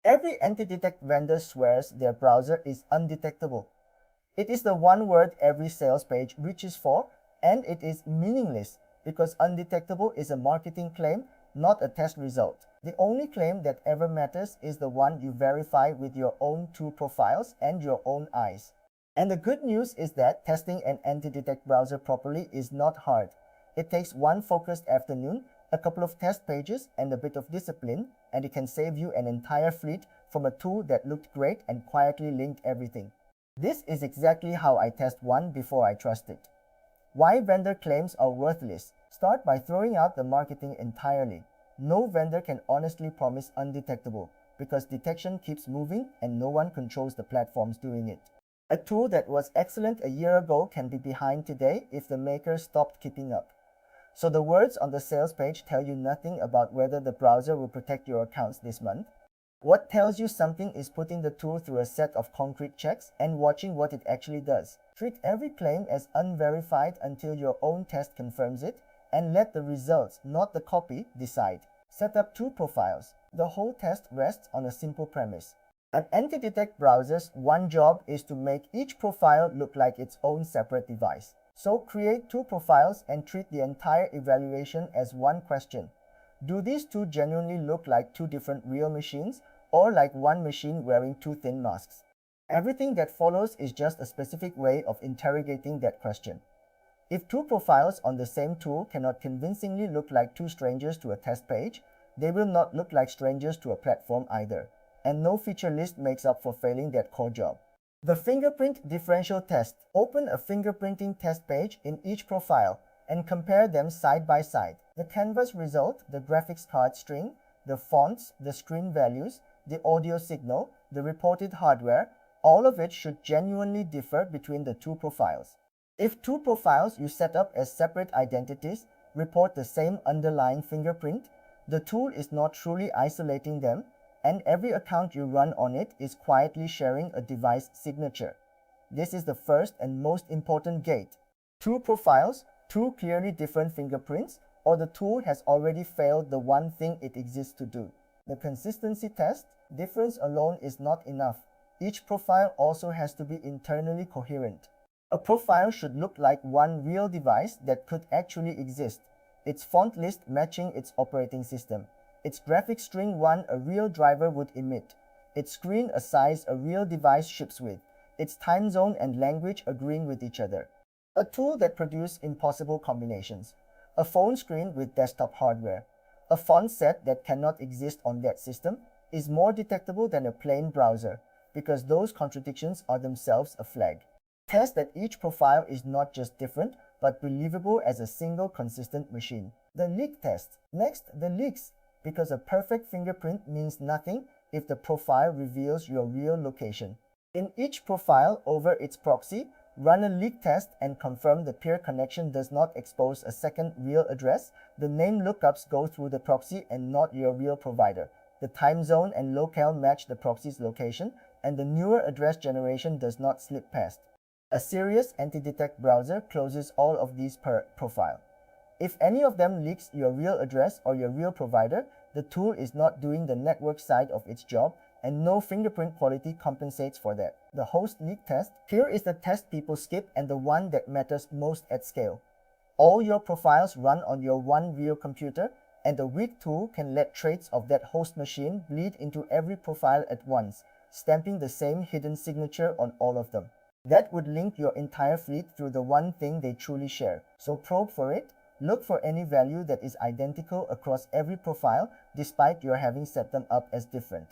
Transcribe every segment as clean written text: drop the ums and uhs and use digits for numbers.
Every Antidetect vendor swears their browser is undetectable. It is the one word every sales page reaches for, and it is meaningless because undetectable is a marketing claim, not a test result. The only claim that ever matters is the one you verify with your own two profiles and your own eyes. And the good news is that testing an Antidetect browser properly is not hard. It takes one focused afternoon, a couple of test pages, and a bit of discipline, and it can save you an entire fleet from a tool that looked great and quietly linked everything. This is exactly how I test one before I trust it. Why vendor claims are worthless. Start by throwing out the marketing entirely. No vendor can honestly promise undetectable because detection keeps moving and no one controls the platforms doing it. A tool that was excellent a year ago can be behind today if the maker stopped keeping up. So the words on the sales page tell you nothing about whether the browser will protect your accounts this month. What tells you something is putting the tool through a set of concrete checks and watching what it actually does. Treat every claim as unverified until your own test confirms it, and let the results, not the copy, decide. Set up two profiles. The whole test rests on a simple premise. An Antidetect browser's one job is to make each profile look like its own separate device. So create two profiles and treat the entire evaluation as one question. Do these two genuinely look like two different real machines, or like one machine wearing two thin masks? Everything that follows is just a specific way of interrogating that question. If two profiles on the same tool cannot convincingly look like two strangers to a test page, they will not look like strangers to a platform either. And no feature list makes up for failing that core job. The fingerprint differential test. Open a fingerprinting test page in each profile and compare them side by side. The canvas result, the graphics card string, the fonts, the screen values, the audio signal, the reported hardware, all of it should genuinely differ between the two profiles. If two profiles you set up as separate identities report the same underlying fingerprint, the tool is not truly isolating them, and every account you run on it is quietly sharing a device signature. This is the first and most important gate. Two profiles, two clearly different fingerprints, or the tool has already failed the one thing it exists to do. The consistency test. Difference alone is not enough. Each profile also has to be internally coherent. A profile should look like one real device that could actually exist, its font list matching its operating system, its graphics string one a real driver would emit, its screen a size a real device ships with, its time zone and language agreeing with each other. A tool that produces impossible combinations. A phone screen with desktop hardware. A font set that cannot exist on that system is more detectable than a plain browser because those contradictions are themselves a flag. Test that each profile is not just different but believable as a single consistent machine. The leak test. Next, the leaks, because a perfect fingerprint means nothing if the profile reveals your real location. In each profile over its proxy, run a leak test and confirm the peer connection does not expose a second real address. The name lookups go through the proxy and not your real provider. The time zone and locale match the proxy's location, and the newer address generation does not slip past. A serious Antidetect browser closes all of these per profile. If any of them leaks your real address or your real provider, the tool is not doing the network side of its job, and no fingerprint quality compensates for that. The host leak test. Here is the test people skip and the one that matters most at scale. All your profiles run on your one real computer, and the weak tool can let traits of that host machine bleed into every profile at once, stamping the same hidden signature on all of them. That would link your entire fleet through the one thing they truly share. So probe for it. Look for any value that is identical across every profile despite your having set them up as different.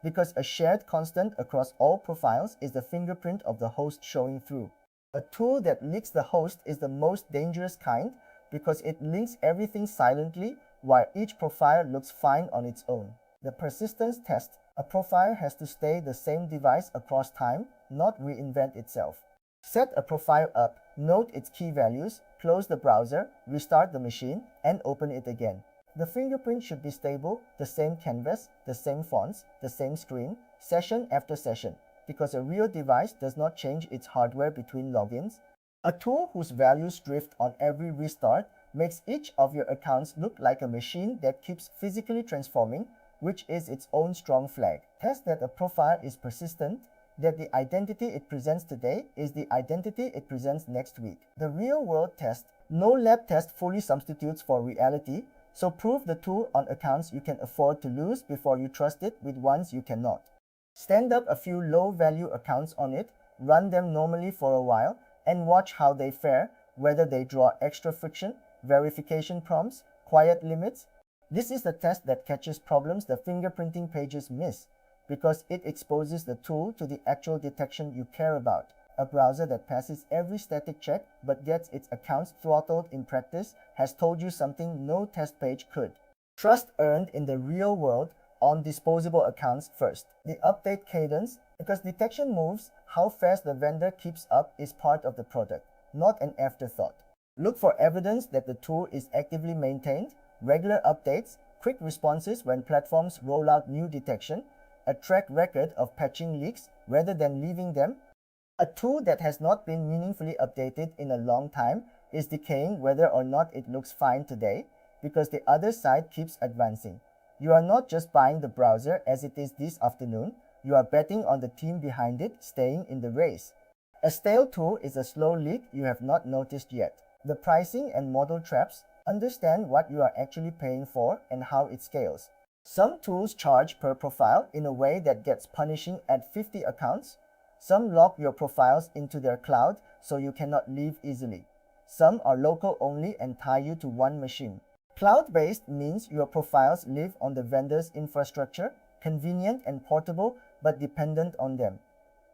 Because a shared constant across all profiles is the fingerprint of the host showing through. A tool that leaks the host is the most dangerous kind because it links everything silently while each profile looks fine on its own. The persistence test. A profile has to stay the same device across time, not reinvent itself. Set a profile up, note its key values, close the browser, restart the machine, and open it again. The fingerprint should be stable, the same canvas, the same fonts, the same screen, session after session, because a real device does not change its hardware between logins. A tool whose values drift on every restart makes each of your accounts look like a machine that keeps physically transforming, which is its own strong flag. Test that a profile is persistent, that the identity it presents today is the identity it presents next week. The real-world test. No lab test fully substitutes for reality, so prove the tool on accounts you can afford to lose before you trust it with ones you cannot. Stand up a few low-value accounts on it, run them normally for a while, and watch how they fare, whether they draw extra friction, verification prompts, quiet limits. This is the test that catches problems the fingerprinting pages miss, because it exposes the tool to the actual detection you care about. A browser that passes every static check but gets its accounts throttled in practice has told you something no test page could. Trust earned in the real world on disposable accounts first. The update cadence, because detection moves, how fast the vendor keeps up is part of the product, not an afterthought. Look for evidence that the tool is actively maintained, regular updates, quick responses when platforms roll out new detection, a track record of patching leaks rather than leaving them. A tool that has not been meaningfully updated in a long time is decaying whether or not it looks fine today, because the other side keeps advancing. You are not just buying the browser as it is this afternoon, you are betting on the team behind it staying in the race. A stale tool is a slow leak you have not noticed yet. The pricing and model traps. Understand what you are actually paying for and how it scales. Some tools charge per profile in a way that gets punishing at 50 accounts. Some lock your profiles into their cloud so you cannot leave easily. Some are local only and tie you to one machine. Cloud-based means your profiles live on the vendor's infrastructure, convenient and portable but dependent on them.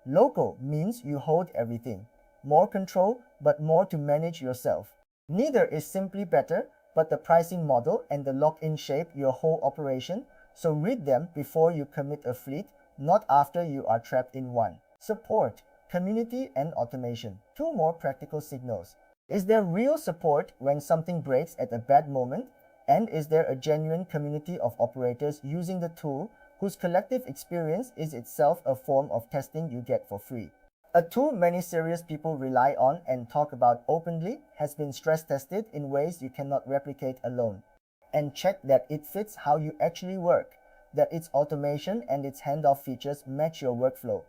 Local means you hold everything. More control but more to manage yourself. Neither is simply better, but the pricing model and the lock-in shape your whole operation, so read them before you commit a fleet, not after you are trapped in one. Support, community, and automation. Two more practical signals. Is there real support when something breaks at a bad moment? And is there a genuine community of operators using the tool whose collective experience is itself a form of testing you get for free? A tool many serious people rely on and talk about openly has been stress tested in ways you cannot replicate alone. And check that it fits how you actually work, that its automation and its handoff features match your workflow.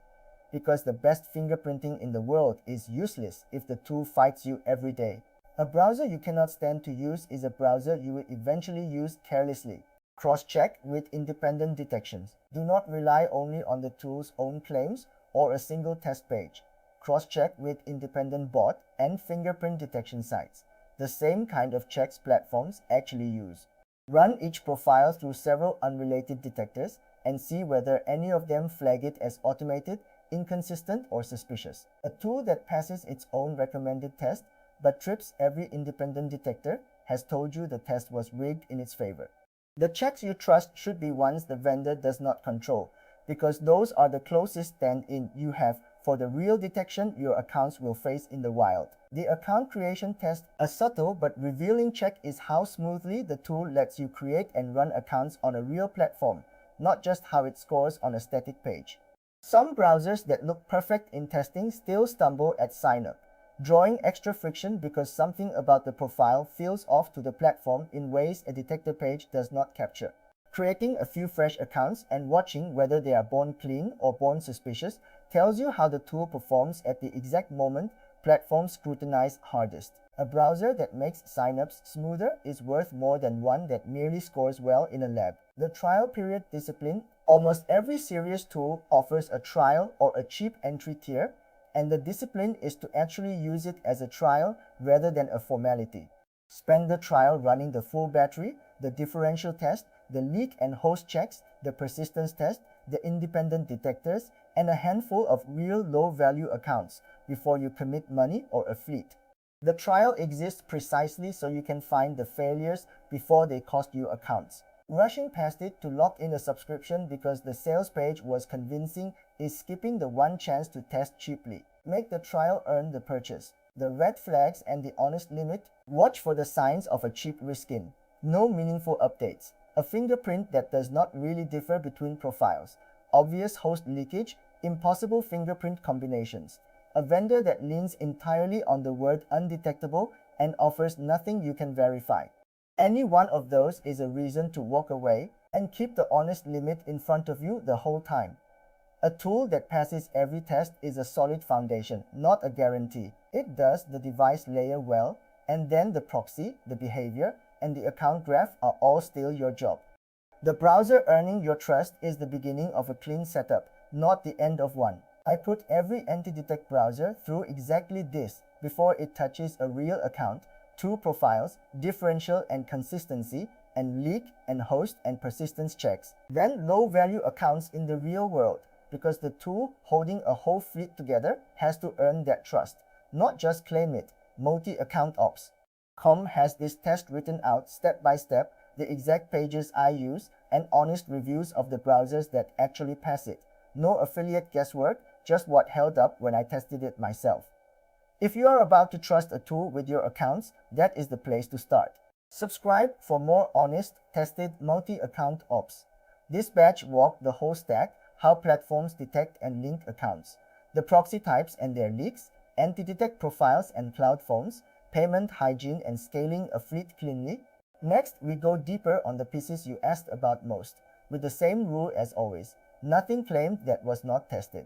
Because the best fingerprinting in the world is useless if the tool fights you every day. A browser you cannot stand to use is a browser you will eventually use carelessly. Cross-check with independent detections. Do not rely only on the tool's own claims or a single test page. Cross-check with independent bot and fingerprint detection sites, the same kind of checks platforms actually use. Run each profile through several unrelated detectors and see whether any of them flag it as automated, inconsistent, or suspicious. A tool that passes its own recommended test but trips every independent detector has told you the test was rigged in its favor. The checks you trust should be ones the vendor does not control, because those are the closest stand-in you have for the real detection your accounts will face in the wild. The account creation test, a subtle but revealing check, is how smoothly the tool lets you create and run accounts on a real platform, not just how it scores on a static page. Some browsers that look perfect in testing still stumble at sign-up, drawing extra friction because something about the profile feels off to the platform in ways a detector page does not capture. Creating a few fresh accounts and watching whether they are born clean or born suspicious tells you how the tool performs at the exact moment platforms scrutinize hardest. A browser that makes signups smoother is worth more than one that merely scores well in a lab. The trial period discipline. Almost every serious tool offers a trial or a cheap entry tier, and the discipline is to actually use it as a trial rather than a formality. Spend the trial running the full battery, the differential test, the leak and host checks, the persistence test, the independent detectors, and a handful of real low-value accounts before you commit money or a fleet. The trial exists precisely so you can find the failures before they cost you accounts. Rushing past it to lock in a subscription because the sales page was convincing is skipping the one chance to test cheaply. Make the trial earn the purchase. The red flags and the honest limit. Watch for the signs of a cheap reskin. No meaningful updates. A fingerprint that does not really differ between profiles. Obvious host leakage. Impossible fingerprint combinations. A vendor that leans entirely on the word undetectable and offers nothing you can verify. Any one of those is a reason to walk away, and keep the honest limit in front of you the whole time. A tool that passes every test is a solid foundation, not a guarantee. It does the device layer well, and then the proxy, the behavior, and the account graph are all still your job. The browser earning your trust is the beginning of a clean setup, not the end of one. I put every Antidetect browser through exactly this before it touches a real account, two profiles, differential and consistency, and leak and host and persistence checks. Then low-value accounts in the real world, because the tool holding a whole fleet together has to earn that trust, not just claim it. Multi-account ops. Com has this test written out step by step, the exact pages I use, and honest reviews of the browsers that actually pass it. No affiliate guesswork, just what held up when I tested it myself. If you are about to trust a tool with your accounts, that is the place to start. Subscribe for more honest, tested multi-account ops. This batch walked the whole stack, how platforms detect and link accounts, the proxy types and their leaks, Antidetect profiles and cloud phones, payment hygiene and scaling a fleet cleanly. Next, we go deeper on the pieces you asked about most, with the same rule as always. Nothing claimed that was not tested.